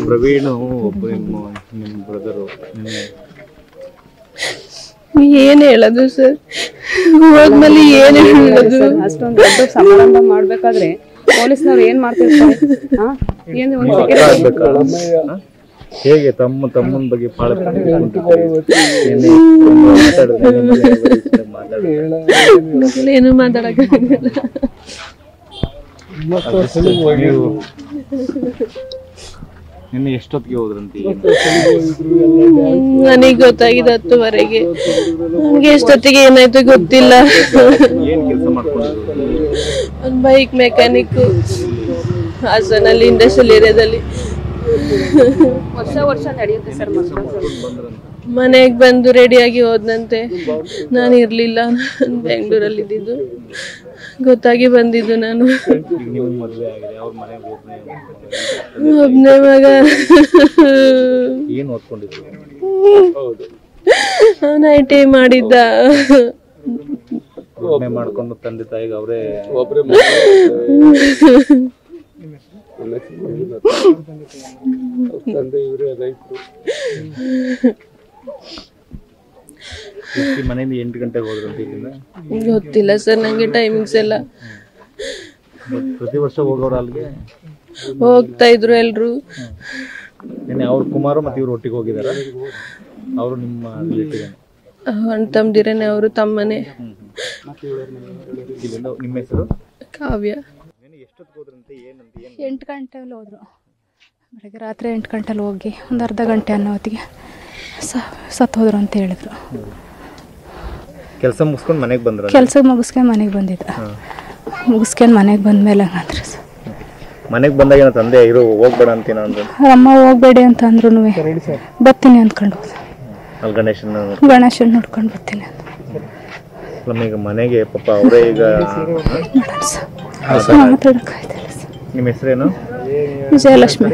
ಪ್ರವೀಣ್ ಒಬ್ಬ ನಿಮ್ಮ ಬ್ರದರು ಏನ್ ಹೇಳೋದು ಸರ್, ಹೋದ್ಮೇಲೆ ಏನ್ ಹೇಳೋದು? ಅಷ್ಟೊಂದು ದೊಡ್ಡ ಸಮಾರಂಭ ಮಾಡ್ಬೇಕಾದ್ರೆ ಪೊಲೀಸ್ನವ್ರು ಏನ್ ಮಾಡ್ತಿರ್ತಾರೆ? ಹೇಗೆ ತಮ್ಮನ ಬಗ್ಗೆ ಏನು ಮಾತಾಡಕ್ಕಾಗಲ್ಲ. ನಿನ್ನೆ ಎಷ್ಟೊತ್ತಿಗೆ ಹೋದ್ರಂತ? ನನಗೆ ಗೊತ್ತಾಗಿದೆ 10:00ವರೆಗೆ. ನನಗೆ ಎಷ್ಟೊತ್ತಿಗೆ ಏನಾಯ್ತು ಗೊತ್ತಿಲ್ಲ. ಏನ್ ಕೆಲಸ ಮಾಡ್ಕೊಂಡಿದ್ರು? ಒಂದು ಬೈಕ್ ಮೆಕ್ಯಾನಿಕ್ ಹಾಸನಲ್ಲಿ ಇಂಡಸ್ಟ್ರಿಯಲ್ ಏರಿಯಾದಲ್ಲಿ. ವರ್ಷ ನಡೆಯುತ್ತೆ ಸರ್. ಮನೆಗೆ ಬಂದು ರೆಡಿಯಾಗಿ ಹೋದ್ನಂತೆ. ನಾನು ಇರ್ಲಿಲ್ಲ, ನಾನು ಬೆಂಗಳೂರಲ್ಲಿ ಇದ್ದಿದ್ದು. ಗೊತ್ತಾಗಿ ಬಂದಿದ್ದು ನಾನು. ಒಬ್ನೇ ಮಗ. ಏನ್ ಓದ್ಕೊಂಡಿದ್ರು? ಅವನ IT ಮಾಡಿದ್ದ. ಮಾಡ್ಕೊಂಡು ತಂದೆ ತಾಯಿಗೆ ಅವರೇ ಮನೆಯಿಂದ 8 ಗಂಟೆಗೆ ಹೋದ್ರಂತ ಇಲ್ಲಿಂದ? ಗೊತ್ತಿಲ್ಲ ಸರ್ ನಂಗೆ ಟೈಮಿಂಗ್ಸ್ ಎಲ್ಲ. ಪ್ರತಿ ವರ್ಷ ಹೋಗೋರು ಅಲ್ಲಿಗೆ ಹೋಗ್ತಾ ಇದ್ರು ಎಲ್ರು. ಅವ್ರು ಕುಮಾರ ಮತ್ತೆ ಇವ್ರು ಒಟ್ಟಿಗೆ ಹೋಗಿದಾರ? ಅವರು ನಿಮ್ಮ ರಿಲೇಟಿವ್? ಅಣ್ಣ ತಮ್ಮದಿರೇನೆ, ಅವರು ತಮ್ಮನೆ. ನಿಮ್ಮ ಹೆಸರು? ಕಾವ್ಯ. 8 ಗಂಟೆಯಲ್ಲಿ ಹೋದ್ರು. ಬೆಳಗ್ಗೆ ರಾತ್ರಿ 8 ಗಂಟೆಲಿ ಹೋಗಿ ಒಂದು ಅರ್ಧ ಗಂಟೆ ಅನ್ನೋ ಹೊತ್ತಿಗೆ ಸತ್ತೋದ್ರು ಅಂತ ಹೇಳಿದ್ರು. ಕೆಲಸ ಮುಗಿಸ್ಕೊಂಡು ಮನೆಗೆ ಬಂದ್ರು? ಕೆಲಸ ಮುಗಿಸ್ಕೊಂಡು ಮನೆಗೆ ಬಂದಿದ್ದ. ಮುಗಿಸ್ಕೊಂಡು ಮನೆಗೆ ಬಂದ್ಮೇಲೆ ಹಂಗಂದ್ರೆ ಸರ್. ಮನೆಗೆ ಬಂದಾಗ ಏನೋ ತಂದೆ ಇರೋ ಹೋಗ್ಬೇಡ ಅಂತೀನ ಅಂದ್ರೆ? ಅಮ್ಮ ಹೋಗ್ಬೇಡಿ ಅಂತ ಅಂದ್ರು ಬರ್ತೀನಿ ಅಂದ್ಕೊಂಡು ಹೋದ. ಅಲ್ಲಿ ಗಣೇಶನ ನೋಡ್ಕೊಂಡು ಬರ್ತೀನಿ ಅಂತ. ಈಗ ಮನೆಗೆ ಪಾಪ ಅವರೇ ಈಗ ಮಾತಾಡೋಕ್ಕಾಯ್ತಲ್ಲ ಸರ್. ನಿಮ್ಮ ಹೆಸರೇನು? ವಿಜಯಲಕ್ಷ್ಮಿ.